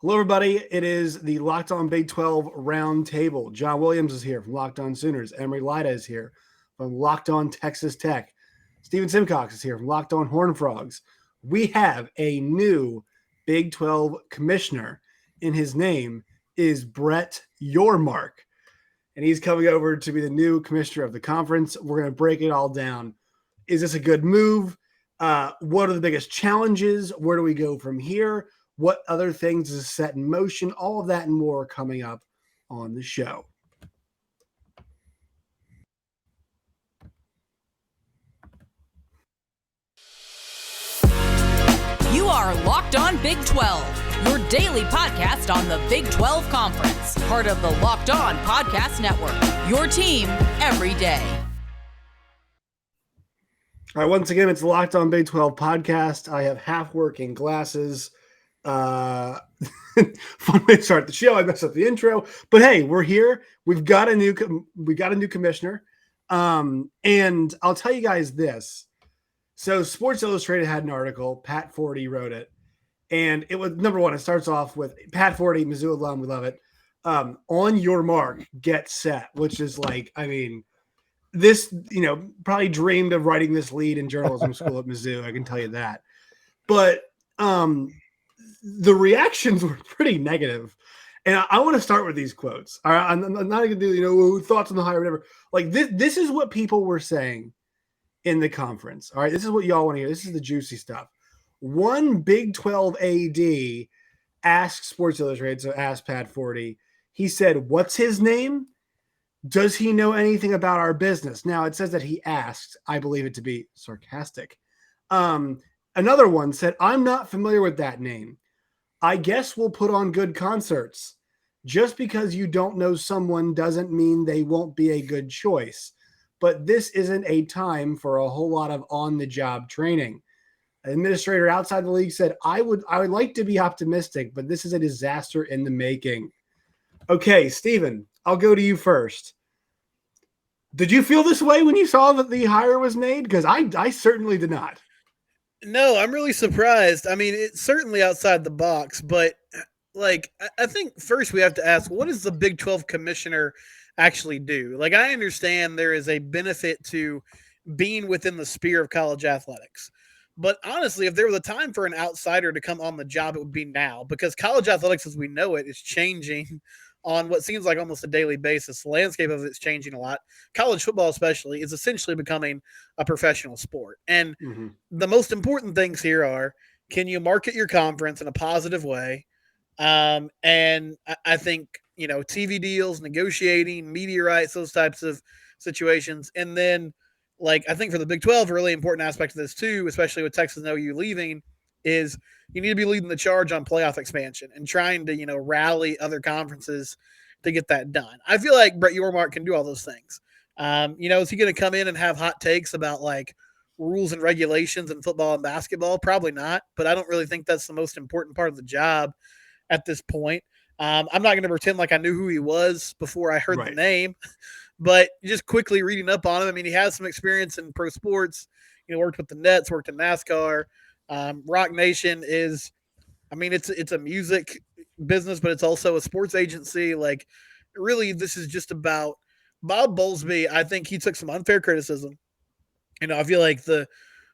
Hello, everybody. It is the Locked On Big 12 round table. John Williams is here from Locked On Sooners. Emery Lida is here from Locked On Texas Tech. Steven Simcox is here from Locked On Horned Frogs. We have a new Big 12 commissioner, and his name is Brett Yormark. And he's coming over to be the new commissioner of the conference. We're going to break it all down. Is this a good move? What are the biggest challenges? Where do we go from here? What other things is set in motion? All of that and more coming up on the show. You are Locked On Big 12, your daily podcast on the Big 12 Conference, part of the Locked On Podcast Network, your team every day. All right, once again, it's the Locked On Big 12 podcast. I have half-working glasses. Fun way to start the show. I messed up the intro, but hey, we're here. We've got a new commissioner, and I'll tell you guys this. So, Sports Illustrated had an article. Pat Forde wrote it, and it was number one. It starts off with Pat Forde, Mizzou alum. We love it. On your mark, get set, which is like, I mean, this probably dreamed of writing this lead in journalism school at Mizzou. I can tell you that, but the reactions were pretty negative. And I want to start with these quotes. All right, I'm not going to do, thoughts on the hire or whatever. Like this is what people were saying in the conference. All right, this is what y'all want to hear. This is the juicy stuff. One Big 12 AD asked Sports Illustrated, so asked Pat Forde. He said, "What's his name? Does he know anything about our business?" Now, it says that he asked. I believe it to be sarcastic. Another one said, "I'm not familiar with that name. I guess we'll put on good concerts. Just because you don't know someone doesn't mean they won't be a good choice. But this isn't a time for a whole lot of on-the-job training." An administrator outside the league said, I would like to be optimistic, but this is a disaster in the making." Okay, Steven, I'll go to you first. Did you feel this way when you saw that the hire was made? Because I certainly did not. No, I'm really surprised. I mean, it's certainly outside the box, but like, I think first we have to ask, what does the Big 12 commissioner actually do? Like, I understand there is a benefit to being within the sphere of college athletics. But honestly, if there was a time for an outsider to come on the job, it would be now, because college athletics as we know it is changing on what seems like almost a daily basis. The landscape of it's changing a lot. College football especially is essentially becoming a professional sport. And the most important things here are, can you market your conference in a positive way? And I think, TV deals, negotiating, media rights, those types of situations. And then, like, I think for the Big 12, a really important aspect of this too, especially with Texas and OU leaving, is you need to be leading the charge on playoff expansion and trying to, rally other conferences to get that done. I feel like Brett Yormark can do all those things. Is he going to come in and have hot takes about like rules and regulations in football and basketball? Probably not, but I don't really think that's the most important part of the job at this point. I'm not going to pretend like I knew who he was before I heard the name, but just quickly reading up on him. I mean, he has some experience in pro sports, worked with the Nets, worked in NASCAR. Roc Nation is, it's a music business, but it's also a sports agency. Like, really, this is just about Bob Bowlsby. I think he took some unfair criticism. I feel like the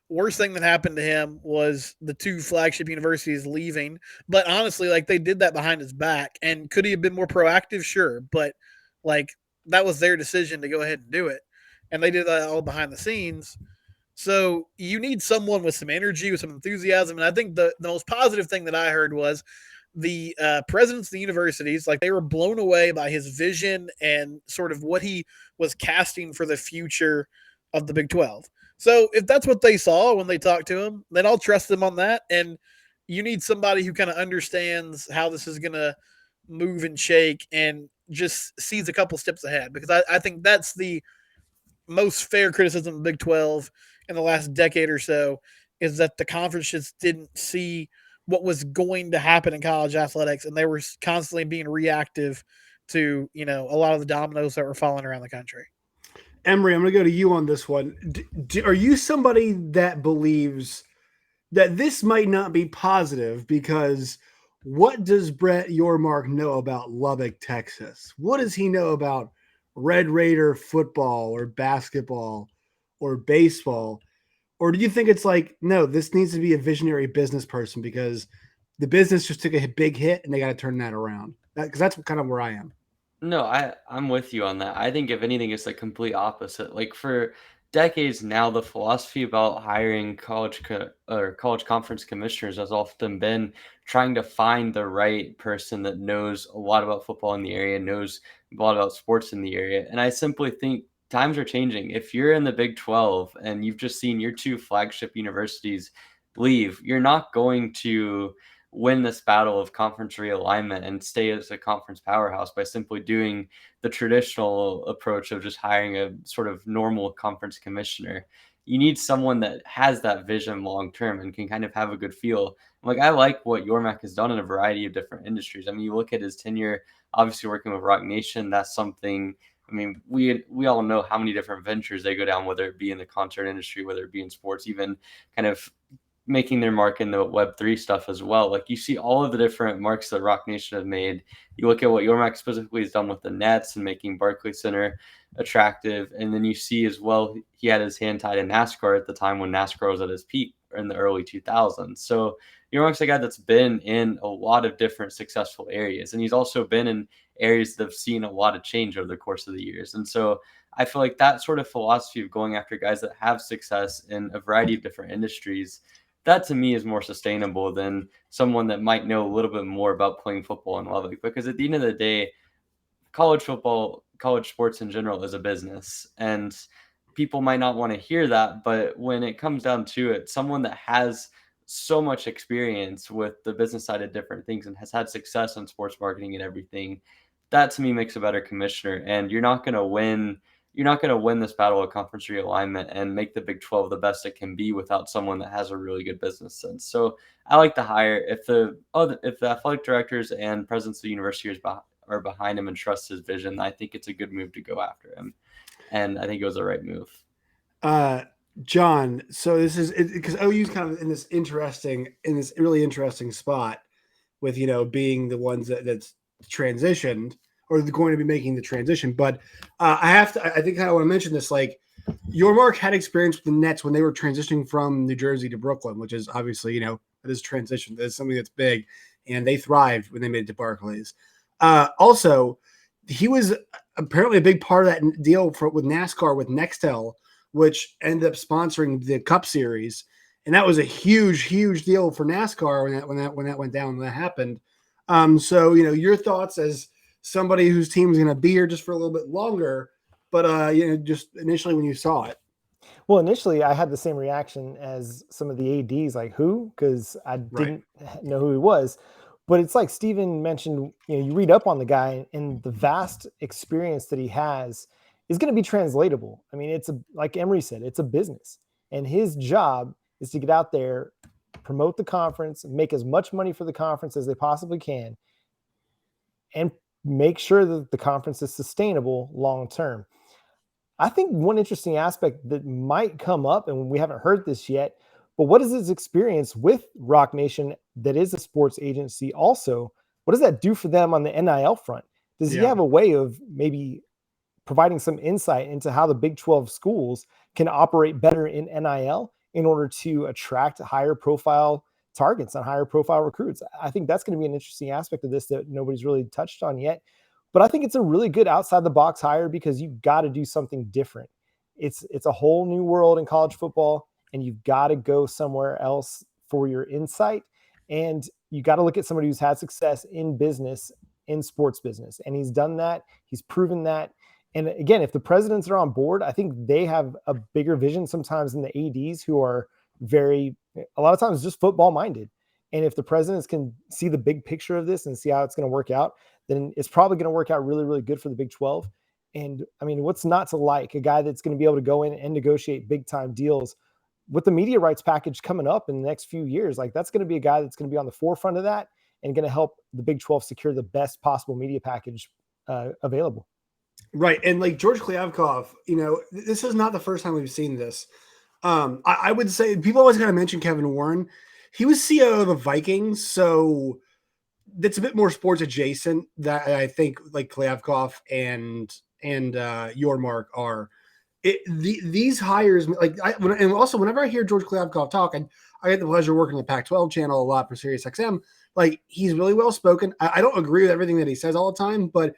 worst thing that happened to him was the two flagship universities leaving. But honestly, like, they did that behind his back. And could he have been more proactive? Sure. But like, that was their decision to go ahead and do it. And they did that all behind the scenes. So you need someone with some energy, with some enthusiasm. And I think the most positive thing that I heard was the presidents of the universities, like, they were blown away by his vision and sort of what he was casting for the future of the Big 12. So if that's what they saw when they talked to him, then I'll trust them on that. And you need somebody who kind of understands how this is going to move and shake and just sees a couple steps ahead, because I think that's the most fair criticism of Big 12 in the last decade or so, is that the conference just didn't see what was going to happen in college athletics, and they were constantly being reactive to, a lot of the dominoes that were falling around the country. Emery, I'm going to go to you on this one. Are you somebody that believes that this might not be positive because what does Brett Yormark know about Lubbock, Texas? What does he know about Red Raider football or basketball or baseball? Or do you think it's like, no, this needs to be a visionary business person because the business just took a big hit and they got to turn that around? Because that's kind of where I am. No, I'm with you on that. I think if anything, it's the complete opposite. Like for decades now, the philosophy about hiring college conference commissioners has often been trying to find the right person that knows a lot about football in the area, knows a lot about sports in the area. And I simply think times are changing. If you're in the Big 12 and you've just seen your two flagship universities leave, you're not going to win this battle of conference realignment and stay as a conference powerhouse by simply doing the traditional approach of just hiring a sort of normal conference commissioner. You need someone that has that vision long term and can kind of have a good feel. Like I like what Yormark has done in a variety of different industries. I mean, you look at his tenure, obviously working with Roc Nation. That's something. I mean, we all know how many different ventures they go down, whether it be in the concert industry, whether it be in sports, even kind of making their mark in the Web3 stuff as well. Like you see all of the different marks that Roc Nation have made. You look at what Yormark specifically has done with the Nets and making Barclays Center attractive. And then you see as well, he had his hand tied in NASCAR at the time when NASCAR was at his peak in the early 2000s. So Yormark's a guy that's been in a lot of different successful areas. And he's also been in areas that have seen a lot of change over the course of the years. And so I feel like that sort of philosophy of going after guys that have success in a variety of different industries, that to me is more sustainable than someone that might know a little bit more about playing football in Lubbock. Because at the end of the day, college football, college sports in general is a business. And people might not want to hear that. But when it comes down to it, someone that has so much experience with the business side of different things and has had success in sports marketing and everything, that to me makes a better commissioner. And you're not going to win this battle of conference realignment and make the Big 12 the best it can be without someone that has a really good business sense. So I like to hire if the athletic directors and presidents of the university are behind him and trust his vision. I think it's a good move to go after him, and I think it was the right move. John, so this is because OU's kind of in this really interesting spot with being the ones that's transitioned or going to be making the transition. But I think I want to mention this. Like Yormark had experience with the Nets when they were transitioning from New Jersey to Brooklyn, which is obviously it is transition. That is something that's big, and they thrived when they made it to Barclays. Also, he was apparently a big part of that deal with NASCAR with Nextel, which ended up sponsoring the Cup Series, and that was a huge deal for NASCAR when that went down, when that happened. So your thoughts as somebody whose team is going to be here just for a little bit longer, but just initially when you saw it. Well, initially I had the same reaction as some of the ADs, like who? Because I didn't know who he was. But it's like Steven mentioned, you read up on the guy and the vast experience that he has is going to be translatable. I mean, like Emery said, it's a business. And his job is to get out there, promote the conference, make as much money for the conference as they possibly can, and make sure that the conference is sustainable long term. I think one interesting aspect that might come up, and we haven't heard this yet, but what is his experience with Roc Nation that is a sports agency also? What does that do for them on the NIL front? Does he have a way of maybe providing some insight into how the Big 12 schools can operate better in NIL in order to attract higher profile targets and higher profile recruits? I think that's going to be an interesting aspect of this that nobody's really touched on yet. But I think it's a really good outside the box hire because you've got to do something different. It's a whole new world in college football, and you've got to go somewhere else for your insight. And you got to look at somebody who's had success in business, in sports business. And he's done that. He's proven that. And again, if the presidents are on board, I think they have a bigger vision sometimes than the ADs who are a lot of times just football minded. And if the presidents can see the big picture of this and see how it's going to work out, then it's probably going to work out really, really good for the Big 12. And I mean, what's not to like a guy that's going to be able to go in and negotiate big time deals with the media rights package coming up in the next few years? Like that's going to be a guy that's going to be on the forefront of that and going to help the Big 12 secure the best possible media package available. Right. And like George Kliavkoff, this is not the first time we've seen this. I would say people always kind of mention Kevin Warren. He was CEO of the Vikings. So that's a bit more sports adjacent that I think like Klyavkov and Yormark are. These hires, like and also whenever I hear George Klyavkov talk, I get the pleasure of working the Pac-12 channel a lot for SiriusXM. Like, he's really well spoken. I don't agree with everything that he says all the time, but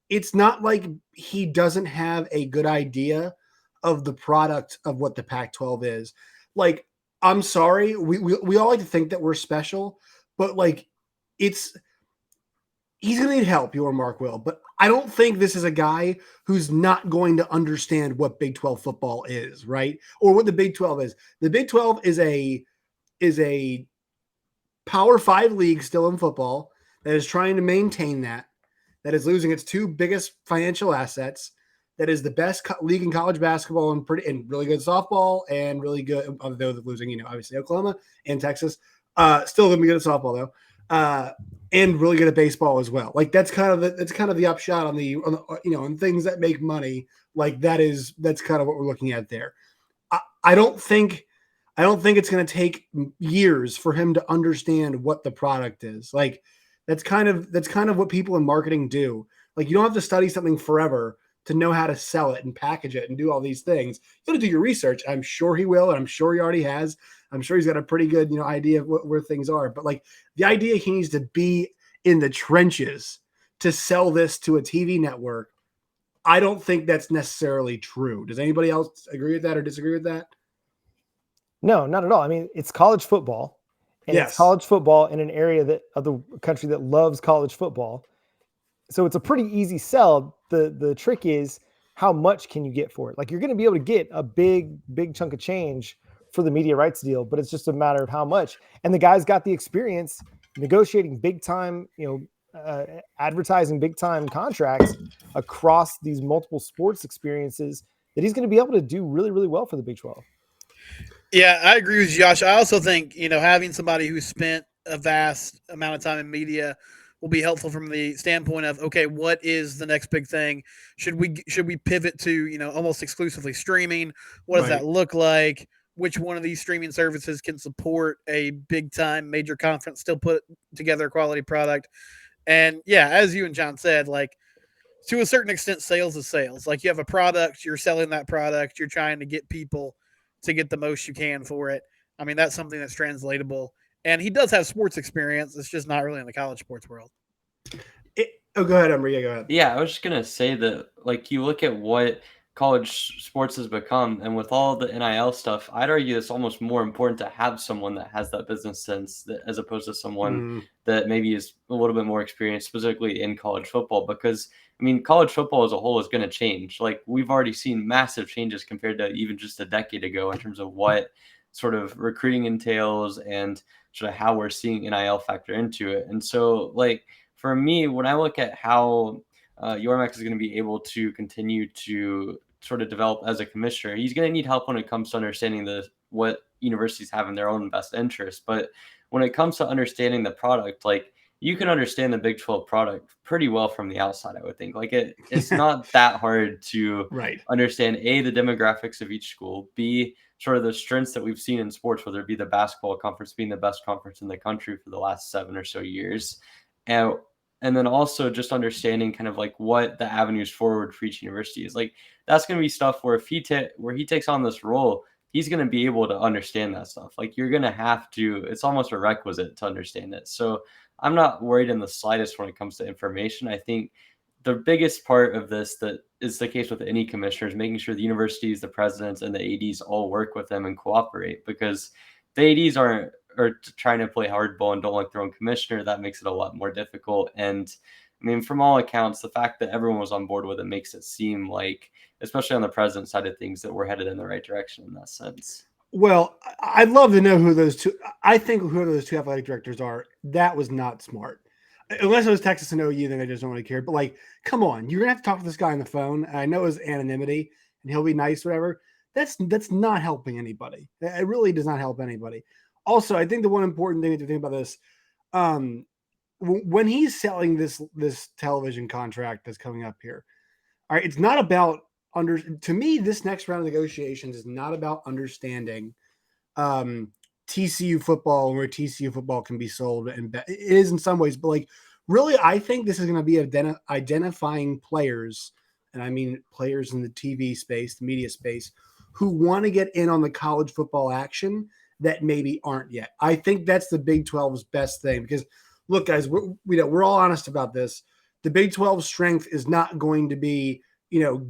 it's not like he doesn't have a good idea of the product of what the Pac-12 is. Like, I'm sorry, we all like to think that we're special, but like, he's going to need help, Yormark will, but I don't think this is a guy who's not going to understand what Big 12 football is, right? Or what the Big 12 is. The Big 12 is a Power 5 league still in football that is trying to maintain that is losing its two biggest financial assets, that is the best league in college basketball and really good softball and really good, although they're losing, obviously Oklahoma and Texas, still going to be good at softball though. And really good at baseball as well. Like, that's kind of the upshot on the on things that make money. Like, that's kind of what we're looking at there. I don't think it's going to take years for him to understand what the product is. Like, that's kind of what people in marketing do. Like, you don't have to study something forever to know how to sell it and package it and do all these things. You got to do your research. I'm sure he will, and I'm sure he already has. I'm sure he's got a pretty good, idea of where things are. But like, the idea he needs to be in the trenches to sell this to a TV network, I don't think that's necessarily true. Does anybody else agree with that or disagree with that? No, not at all. I mean, it's college football, and Yes. it's college football in an area of the country that loves college football. So it's a pretty easy sell. The trick is, how much can you get for it? Like, you're going to be able to get a big chunk of change for the media rights deal, but it's just a matter of how much. And the guy's got the experience negotiating big time, advertising big time contracts across these multiple sports experiences, that he's going to be able to do really, really well for the Big 12. Yeah, I agree with Josh. I also think, having somebody who's spent a vast amount of time in media will be helpful from the standpoint of, okay, what is the next big thing? Should we pivot to, almost exclusively streaming? What does that look like? Which one of these streaming services can support a big time major conference, still put together a quality product? And yeah, as you and John said, like, to a certain extent, sales is sales. Like, you have a product, you're selling that product, you're trying to get people to get the most you can for it. I mean, that's something that's translatable. And he does have sports experience. It's just not really in the college sports world. Go ahead, Emery. Go ahead. Yeah, I was just going to say that, like, you look at what college sports has become, and with all the NIL stuff, I'd argue it's almost more important to have someone that has that business sense as opposed to someone that maybe is a little bit more experienced, specifically in college football, because I mean, college football as a whole is going to change. Like, we've already seen massive changes compared to even just a decade ago in terms of what sort of recruiting entails and sort of how we're seeing NIL factor into it. And so, like, for me, when I look at how Yormark is going to be able to continue to sort of develop as a commissioner, he's going to need help when it comes to understanding what universities have in their own best interest. But when it comes to understanding the product, like, you can understand the Big 12 product pretty well from the outside, I would think. Like, it's not that hard to understand, A, the demographics of each school, B, sort of the strengths that we've seen in sports, whether it be the basketball conference being the best conference in the country for the last 7 or so years. And then also just understanding kind of like what the avenues forward for each university is. Like, that's going to be stuff where where he takes on this role, he's going to be able to understand that stuff. Like, you're going to have to, it's almost a requisite to understand it. So I'm not worried in the slightest when it comes to information. I think the biggest part of this, that is the case with any commissioner, is making sure the universities, the presidents, and the ADs all work with them and cooperate, because the ADs are trying to play hardball and don't like their own commissioner. That makes it a lot more difficult. And I mean, from all accounts, the fact that everyone was on board with it makes it seem like, especially on the president side of things, that we're headed in the right direction in that sense. Well, I'd love to know who those two. I think who those two athletic directors are. That was not smart. Unless it was Texas and OU, then they just don't really care. But like, come on, you're gonna have to talk to this guy on the phone. I know his anonymity, and he'll be nice, whatever. That's not helping anybody. It really does not help anybody. Also, I think the one important thing to think about this, when he's selling this television contract that's coming up here, all right, it's not about to me, this next round of negotiations is not about understanding TCU football and where TCU football can be sold. And it is in some ways, but like really, I think this is going to be identifying players, and I mean players in the TV space, the media space, who want to get in on the college football action that maybe aren't yet. I think that's the Big 12's best thing because, look, guys, we're all honest about this. The Big 12's strength is not going to be,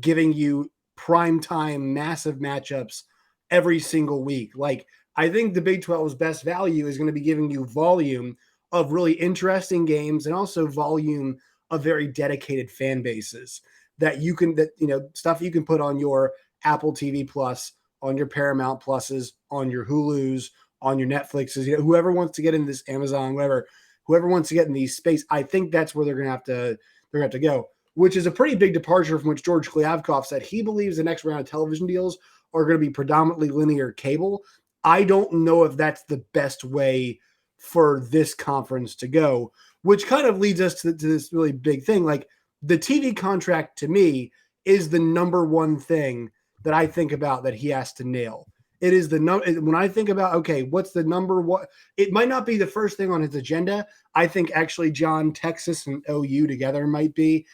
giving you prime time, massive matchups every single week. Like, I think the Big 12's best value is going to be giving you volume of really interesting games and also volume of very dedicated fan bases that stuff you can put on your Apple TV Plus, on your Paramount Pluses, on your Hulus, on your Netflixes, whoever wants to get in this Amazon, whoever wants to get in these space, I think that's where they're going to have to go, which is a pretty big departure from which George Kliavkoff said he believes the next round of television deals are going to be predominantly linear cable. I don't know if that's the best way for this conference to go, which kind of leads us to this really big thing. Like the TV contract to me is the number one thing that I think about that he has to nail. It is when I think about, okay, what's the number one? It might not be the first thing on his agenda. I think actually John, Texas and OU together might be.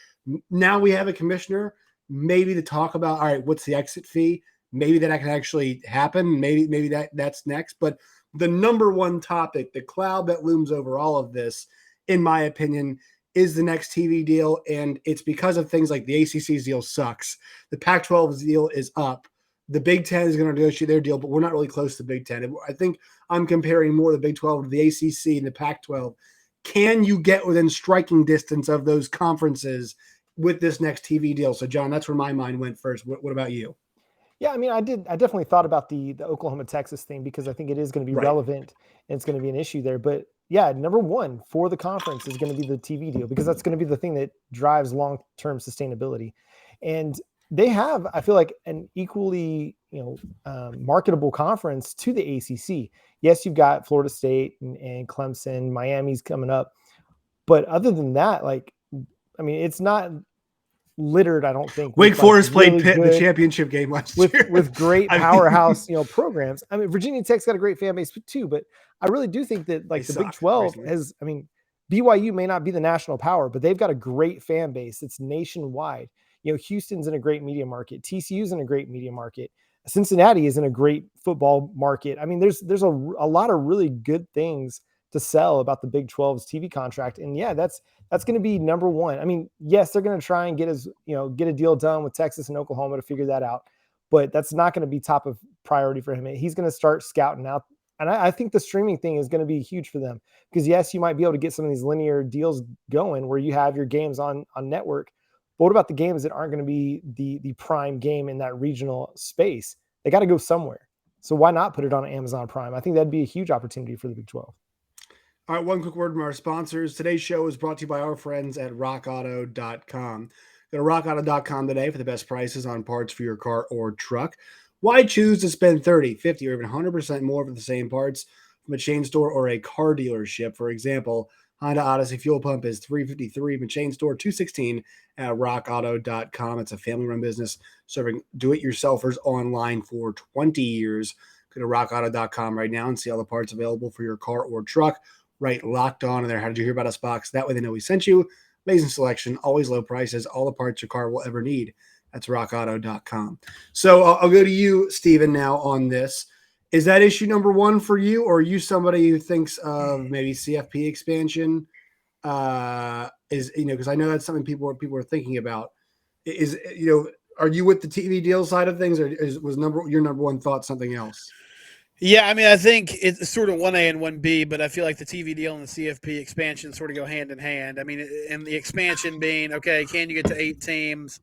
Now we have a commissioner, maybe to talk about, all right, what's the exit fee? Maybe that can actually happen. Maybe that's next. But the number one topic, the cloud that looms over all of this, in my opinion, is the next TV deal. And it's because of things like the ACC's deal sucks. The Pac-12's deal is up. The Big Ten is going to negotiate their deal, but we're not really close to the Big Ten. I think I'm comparing more the Big 12 to the ACC and the Pac-12. Can you get within striking distance of those conferences with this next TV deal? So, John, that's where my mind went first. What about you? Yeah, I mean, I definitely thought about the Oklahoma Texas thing because I think it is going to be relevant and it's going to be an issue there. But yeah, number one for the conference is going to be the TV deal because that's going to be the thing that drives long-term sustainability. And they have, I feel like, an equally marketable conference to the ACC. Yes, you've got Florida State and Clemson, Miami's coming up, but other than that, it's not littered, I don't think. Wake Forest played Pitt in the championship game last year with great powerhouse, programs. I mean, Virginia Tech's got a great fan base too, but I really do think that the Big 12 has. I mean, BYU may not be the national power, but they've got a great fan base. It's nationwide. Houston's in a great media market. TCU's in a great media market. Cincinnati is in a great football market. I mean, there's a lot of really good things to sell about the Big 12's TV contract. And yeah, that's going to be number one. I mean, yes, they're going to try and get a deal done with Texas and Oklahoma to figure that out, but that's not going to be top of priority for him. He's going to start scouting out. And I think the streaming thing is going to be huge for them because yes, you might be able to get some of these linear deals going where you have your games on network. But what about the games that aren't going to be the prime game in that regional space? They got to go somewhere. So why not put it on Amazon Prime? I think that'd be a huge opportunity for the Big 12. All right, one quick word from our sponsors. Today's show is brought to you by our friends at rockauto.com. Go to rockauto.com today for the best prices on parts for your car or truck. Why choose to spend 30, 50, or even 100% more for the same parts from a chain store or a car dealership? For example, Honda Odyssey fuel pump is $353 from a chain store, $216 at rockauto.com. It's a family-run business serving do-it-yourselfers online for 20 years. Go to rockauto.com right now and see all the parts available for your car or truck. Right, locked on in there. How did you hear about us box? That way they know we sent you. Amazing selection, always low prices, all the parts your car will ever need. That's rockauto.com. So I'll go to you, Steven, now on this. Is that issue number one for you, or are you somebody who thinks of maybe CFP expansion? Because I know that's something people are thinking about. Are you with the TV deal side of things, or was your number one thought something else? Yeah, I mean, I think it's sort of 1A and 1B, but I feel like the TV deal and the CFP expansion sort of go hand in hand. I mean, and the expansion being, okay, can you get to 8 teams?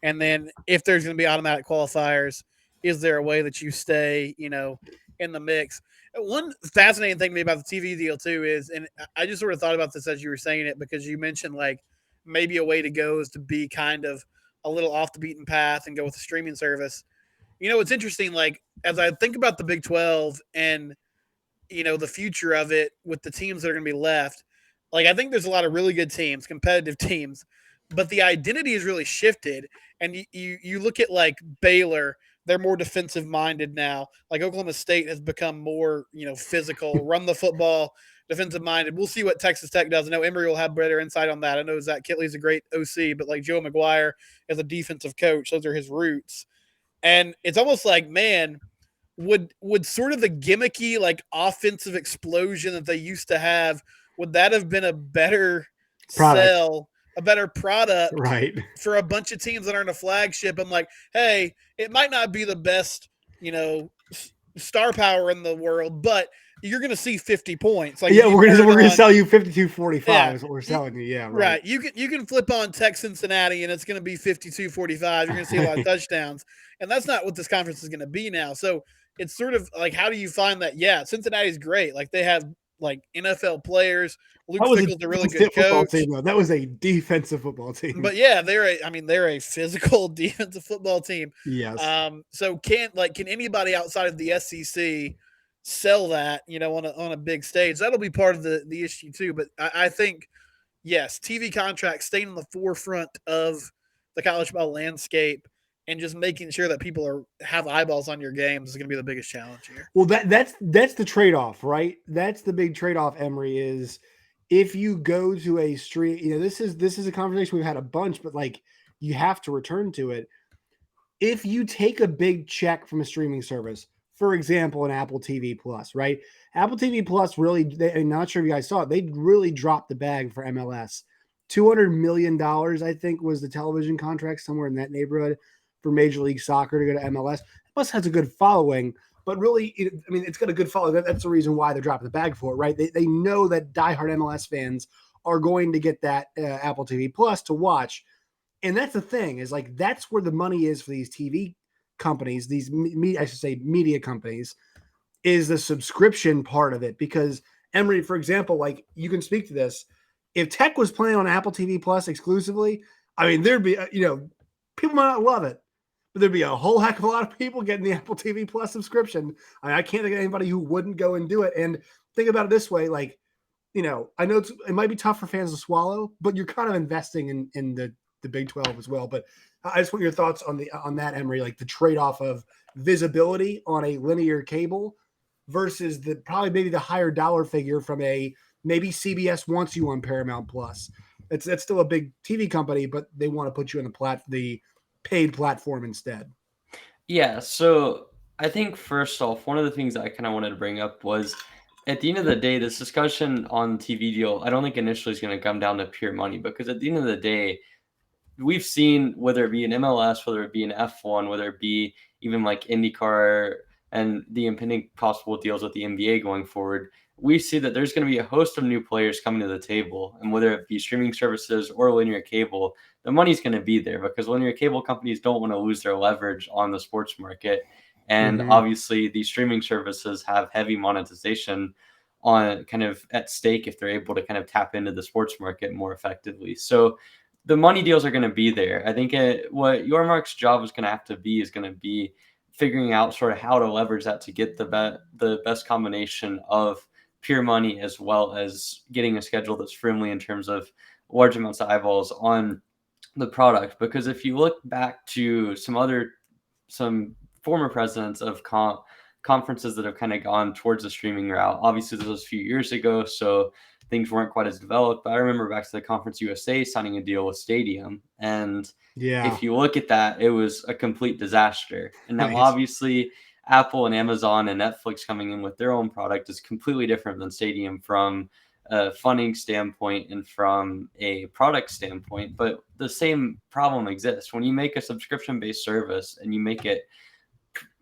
And then if there's going to be automatic qualifiers, is there a way that you stay, in the mix? One fascinating thing to me about the TV deal too is, and I just sort of thought about this as you were saying it, because you mentioned maybe a way to go is to be kind of a little off the beaten path and go with a streaming service. It's interesting, as I think about the Big 12 and, the future of it with the teams that are going to be left, I think there's a lot of really good teams, competitive teams, but the identity has really shifted. And you look at Baylor, they're more defensive minded now. Like Oklahoma State has become more, physical, run the football, defensive minded. We'll see what Texas Tech does. I know Emory will have better insight on that. I know Zach Kitley's a great OC, but like Joe McGuire is a defensive coach. Those are his roots. And it's almost like, man, would sort of the gimmicky like offensive explosion that they used to have, would that have been a better sell, a better product right, for a bunch of teams that aren't a flagship? I'm like, hey, it might not be the best, star power in the world, but you're going to see 50 points. Like, yeah, we're gonna sell you 52-45 is what we're selling you. Yeah, right. You can flip on Tech Cincinnati and it's going to be 52-45. You're going to see a lot of touchdowns, and that's not what this conference is going to be now. So it's sort of like, how do you find that? Yeah, Cincinnati's great. Like, they have like NFL players. Luke Fickell's a really good coach. Team, that was a defensive football team. But yeah, they're a physical defensive football team. Yes. So can anybody outside of the SEC sell that, on a big stage? That'll be part of the issue too. But I think, yes, TV contracts staying on the forefront of the college ball landscape and just making sure that people have eyeballs on your games is going to be the biggest challenge here. Well, that's the trade-off, right? That's the big trade-off, Emory, is if you go to a stream, this is a conversation we've had a bunch, but like, you have to return to it. If you take a big check from a streaming service, for example, an Apple TV Plus, right? Apple TV Plus really, I'm not sure if you guys saw it, they really dropped the bag for MLS. $200 million, I think, was the television contract, somewhere in that neighborhood, for Major League Soccer to go to MLS. Plus has a good following, but really, it's got a good following. That's the reason why they're dropping the bag for it, right? They know that diehard MLS fans are going to get that Apple TV Plus to watch. And that's the thing, is like, that's where the money is for these TV companies, these media companies, is the subscription part of it. Because Emory, for example, like, you can speak to this. If Tech was playing on Apple TV Plus exclusively, there'd be, people might not love it, but there'd be a whole heck of a lot of people getting the Apple TV Plus subscription. I can't think of anybody who wouldn't go and do it. And think about it this way, like, I know it might be tough for fans to swallow, but you're kind of investing in the Big 12 as well. But I just want your thoughts on that, Emory, like the trade-off of visibility on a linear cable versus maybe the higher dollar figure from maybe CBS wants you on Paramount Plus. That's still a big TV company, but they want to put you on the paid platform instead. Yeah, so I think first off, one of the things I kind of wanted to bring up was, at the end of the day, this discussion on TV deal, I don't think initially is going to come down to pure money, because at the end of the day, we've seen, whether it be an MLS, whether it be an F1, whether it be even like IndyCar and the impending possible deals with the NBA going forward, we see that there's going to be a host of new players coming to the table. And whether it be streaming services or linear cable, the money's going to be there, because linear cable companies don't want to lose their leverage on the sports market. And obviously these streaming services have heavy monetization on kind of at stake if they're able to kind of tap into the sports market more effectively. So the money deals are going to be there. I think what Yormark's job is going to have to be is going to be figuring out sort of how to leverage that to get the best combination of pure money, as well as getting a schedule that's friendly in terms of large amounts of eyeballs on the product. Because if you look back to some former presidents of conferences that have kind of gone towards the streaming route, obviously this was a few years ago, so things weren't quite as developed. But I remember back to the Conference USA signing a deal with Stadium. And if you look at that, it was a complete disaster. And now obviously Apple and Amazon and Netflix coming in with their own product is completely different than Stadium from a funding standpoint and from a product standpoint. But the same problem exists. When you make a subscription-based service and you make it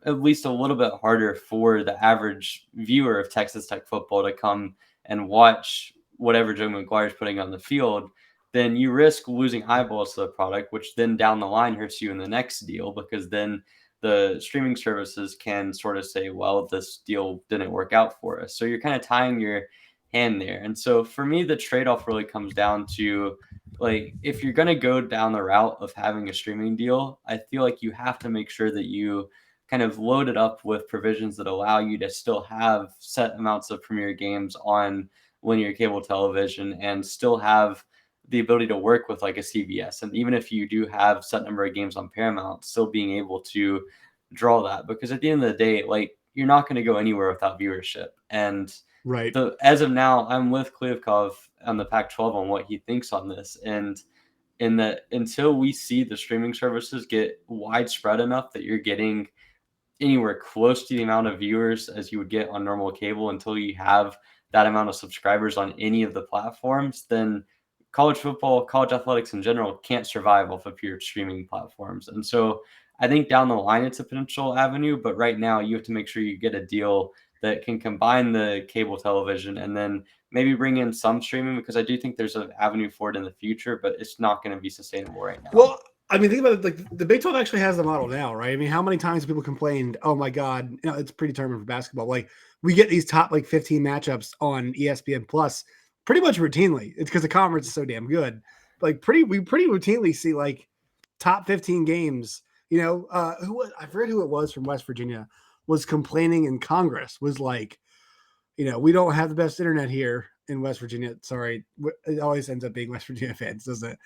at least a little bit harder for the average viewer of Texas Tech football to come and watch whatever Joe McGuire is putting on the field, then you risk losing eyeballs to the product, which then down the line hurts you in the next deal, because then the streaming services can sort of say, well, this deal didn't work out for us. So you're kind of tying your hand there. And so for me, the trade-off really comes down to, like, if you're going to go down the route of having a streaming deal, I feel like you have to make sure that you kind of load it up with provisions that allow you to still have set amounts of premier games on linear cable television and still have the ability to work with like a CBS. And even if you do have set number of games on Paramount, still being able to draw that, because at the end of the day, like, you're not going to go anywhere without viewership. And Right. as of now, I'm with Kliavkov on the Pac-12 on what he thinks on this. And in that, until we see the streaming services get widespread enough that you're getting anywhere close to the amount of viewers as you would get on normal cable, until you have that amount of subscribers on any of the platforms, then college football, college athletics in general can't survive off of pure streaming platforms. And so I think down the line it's a potential avenue, but right now you have to make sure you get a deal that can combine the cable television and then maybe bring in some streaming, because I do think there's an avenue for it in the future, but it's not going to be sustainable right now. Well, I mean, think about it. Like, the Big 12 actually has the model now, right? I mean, how many times people complained, oh my God, it's predetermined for basketball. Like, we get these top 15 matchups on ESPN Plus pretty much routinely. It's because the conference is so damn good. Like, we pretty routinely see top 15 games. I forget who it was from West Virginia was complaining in Congress, was like, we don't have the best internet here in West Virginia. Sorry. It always ends up being West Virginia fans, doesn't it?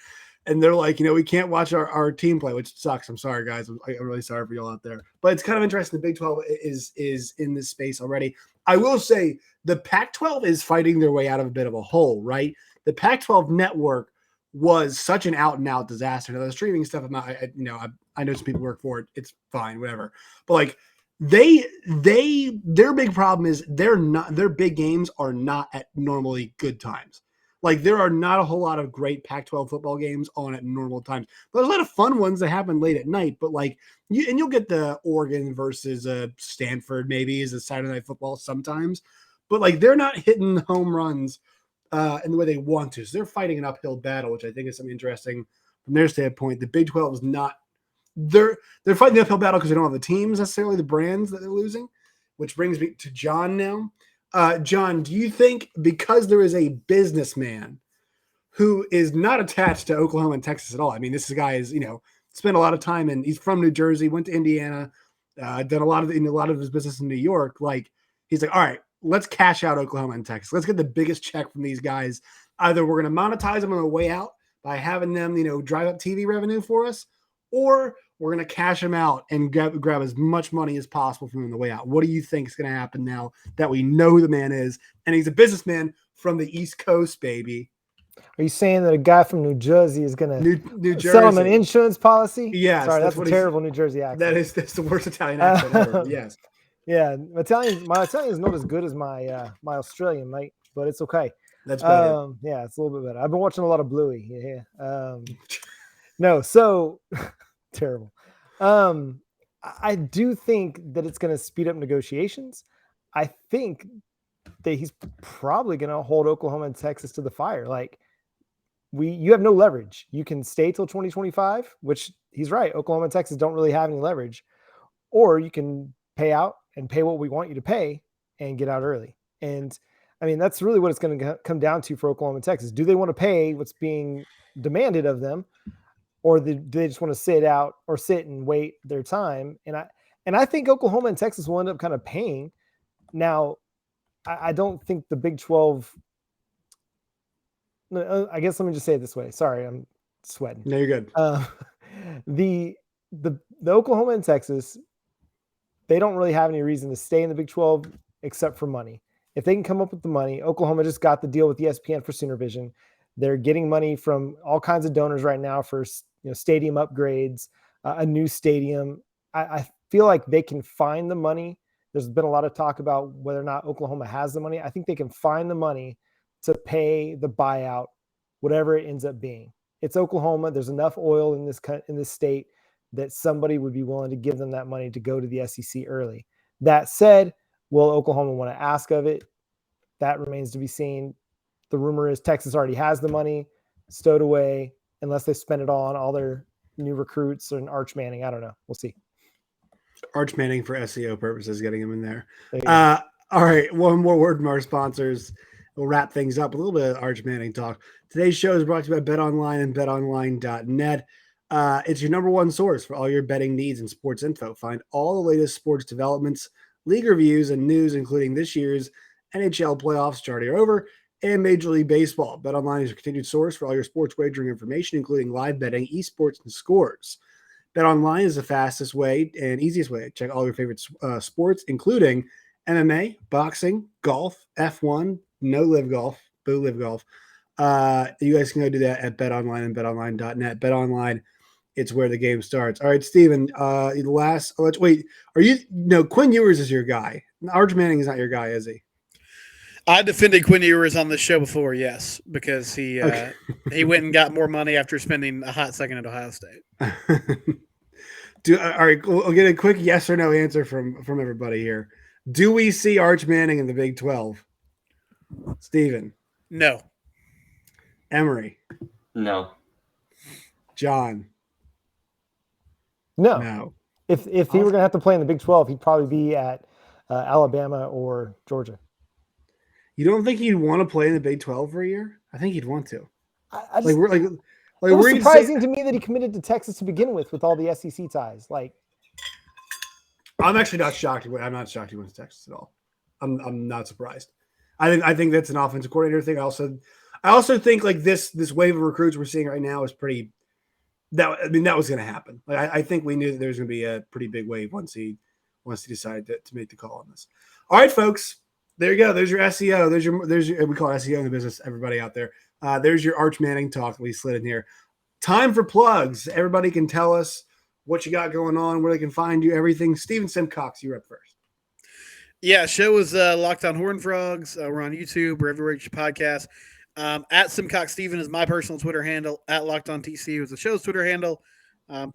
And they're like, we can't watch our team play, which sucks. I'm sorry, guys. I'm really sorry for y'all out there. But it's kind of interesting. The Big 12 is in this space already. I will say the Pac-12 is fighting their way out of a bit of a hole, right? The Pac-12 network was such an out-and-out disaster. Now, the streaming stuff, I know some people work for it. It's fine, whatever. But their big problem is their big games are not at normally good times. Like, there are not a whole lot of great Pac-12 football games on at normal times. There's a lot of fun ones that happen late at night, but you'll get the Oregon versus Stanford maybe as a Saturday Night Football sometimes, but they're not hitting home runs in the way they want to. So they're fighting an uphill battle, which I think is something interesting from their standpoint. The Big 12 is not. They're fighting the uphill battle because they don't have the teams necessarily, the brands that they're losing, which brings me to John now. John, do you think because there is a businessman who is not attached to Oklahoma and Texas at all? I mean, this guy is, spent a lot of time he's from New Jersey, went to Indiana, done a lot of his business in New York. He's like, all right, let's cash out Oklahoma and Texas. Let's get the biggest check from these guys. Either we're going to monetize them on the way out by having them, drive up TV revenue for us, or we're going to cash them out and grab as much money as possible from them on the way out. What do you think is going to happen now that we know who the man is? And he's a businessman from the East Coast, baby. Are you saying that a guy from New Jersey is going to sell him an insurance policy? Yes. Sorry, that's a terrible New Jersey accent. That's the worst Italian accent ever. Yes. Yeah, my Italian is not as good as my Australian, mate, but it's okay. That's better. Yeah, it's a little bit better. I've been watching a lot of Bluey. Yeah. No, so terrible. I do think that it's going to speed up negotiations. I think that he's probably going to hold Oklahoma and Texas to the fire. You have no leverage. You can stay till 2025, which he's right. Oklahoma and Texas don't really have any leverage, or you can pay out and pay what we want you to pay and get out early. And I mean, that's really what it's going to come down to for Oklahoma and Texas. Do they want to pay what's being demanded of them? Or do they just want to sit and wait their time? And I think Oklahoma and Texas will end up kind of paying. Now, I don't think the Big 12. I guess let me just say it this way. Sorry, I'm sweating. No, you're good. The Oklahoma and Texas, they don't really have any reason to stay in the Big 12 except for money. If they can come up with the money, Oklahoma just got the deal with ESPN for Soonervision. They're getting money from all kinds of donors right now for stadium upgrades, a new stadium. I feel like they can find the money. There's been a lot of talk about whether or not Oklahoma has the money. I think they can find the money to pay the buyout, whatever it ends up being. It's Oklahoma. There's enough oil in this state that somebody would be willing to give them that money to go to the SEC early. That said, will Oklahoma want to ask of it? That remains to be seen. The rumor is Texas already has the money stowed away, unless they spend it all on all their new recruits and Arch Manning. I don't know. We'll see. Arch Manning for SEO purposes, getting him in there. All right. One more word from our sponsors. We'll wrap things up. A little bit of Arch Manning talk. Today's show is brought to you by BetOnline and BetOnline.net. It's your number one source for all your betting needs and sports info. Find all the latest sports developments, league reviews, and news, including this year's NHL playoffs starting over and Major League Baseball. BetOnline is your continued source for all your sports wagering information, including live betting, esports, and scores. BetOnline is the fastest way and easiest way to check all your favorite sports, including MMA, boxing, golf, F1, no live golf, boo live golf. You guys can go do that at BetOnline and BetOnline.net. BetOnline, it's where the game starts. All right, Steven, let's wait. Quinn Ewers is your guy. Arch Manning is not your guy, is he? I defended Quinn Ewers on this show before, yes, because he went and got more money after spending a hot second at Ohio State. All right, we'll get a quick yes or no answer from everybody here. Do we see Arch Manning in the Big 12? Steven? No. Emery? No. John? No. If he were going to have to play in the Big 12, he'd probably be at Alabama or Georgia. You don't think he'd want to play in the Big 12 for a year? I think he'd want to. It was surprising to me that he committed to Texas to begin with all the SEC ties. I'm actually not shocked. I'm not shocked he went to Texas at all. I'm not surprised. I think that's an offensive coordinator thing. I also think this wave of recruits we're seeing right now is pretty. That was going to happen. I think we knew that there was going to be a pretty big wave once he decided to make the call on this. All right, folks. There you go. There's your SEO. There's your we call it SEO in the business. Everybody out there. There's your Arch Manning talk that we slid in here. Time for plugs. Everybody can tell us what you got going on, where they can find you, everything. Steven Simcox, you're up first. Yeah, show is Locked on Horned Frogs. We're on YouTube. We're everywhere you podcast. At Simcox Steven is my personal Twitter handle. At Locked on TCU is the show's Twitter handle.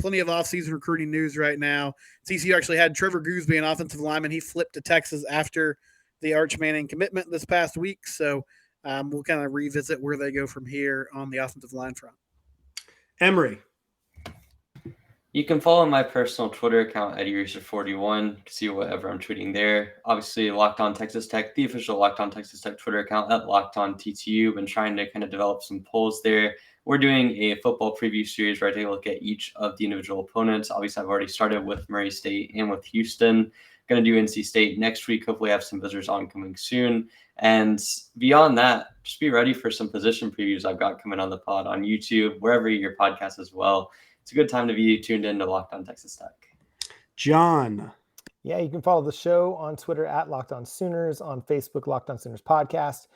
Plenty of off-season recruiting news right now. TCU actually had Trevor Gooseby, an offensive lineman. He flipped to Texas after the Arch Manning commitment this past week. So we'll kind of revisit where they go from here on the offensive line front. Emery. You can follow my personal Twitter account at Eraser41 to see whatever I'm tweeting there. Obviously, Locked on Texas Tech, the official Locked on Texas Tech Twitter account at Locked on TTU. Been trying to kind of develop some polls there. We're doing a football preview series where I take a look at each of the individual opponents. Obviously, I've already started with Murray State and with Houston. Going to do NC State next week. Hopefully, have some visitors on coming soon. And beyond that, just be ready for some position previews I've got coming on the pod on YouTube, wherever your podcast as well. It's a good time to be tuned in to Locked on Texas Tech. John. Yeah, you can follow the show on Twitter at Locked on Sooners, on Facebook, Locked on Sooners Podcast.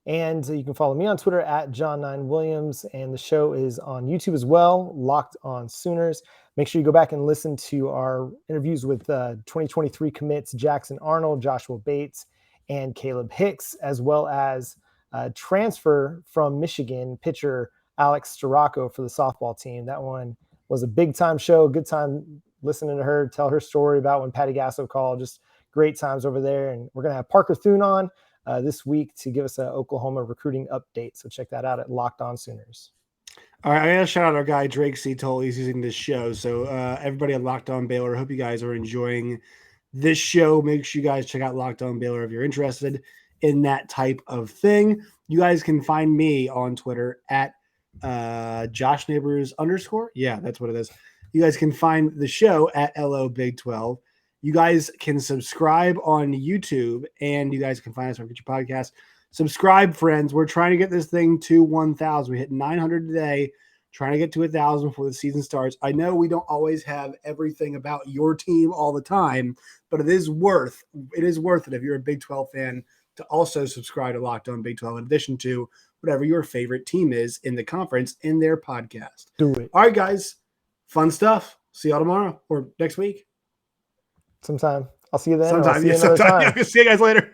And you can follow me on Twitter at John9Williams. And the show is on YouTube as well, Locked on Sooners. Make sure you go back and listen to our interviews with 2023 commits Jackson Arnold, Joshua Bates, and Caleb Hicks, as well as transfer from Michigan pitcher Alex Storako for the softball team. That one was a big-time show, good time listening to her tell her story about when Patty Gasso called. Just great times over there. And we're going to have Parker Thune on this week to give us an Oklahoma recruiting update. So check that out at Locked on Sooners. All right, I got to shout out our guy, Drake Cetol. He's using this show. So everybody at Locked on Baylor, I hope you guys are enjoying this show. Make sure you guys check out Locked on Baylor if you're interested in that type of thing. You guys can find me on Twitter at Josh Neighbors _. Yeah, that's what it is. You guys can find the show at LO Big 12. You guys can subscribe on YouTube, and you guys can find us on Get Your Podcast. Subscribe, friends. We're trying to get this thing to 1,000. We hit 900 today, trying to get to 1,000 before the season starts. I know we don't always have everything about your team all the time, but it is worth it if you're a Big 12 fan to also subscribe to Locked on Big 12 in addition to whatever your favorite team is in the conference in their podcast. Do it. All right, guys. Fun stuff. See y'all tomorrow or next week. Sometime. I'll see you then. Sometime. See you another time. See you guys later.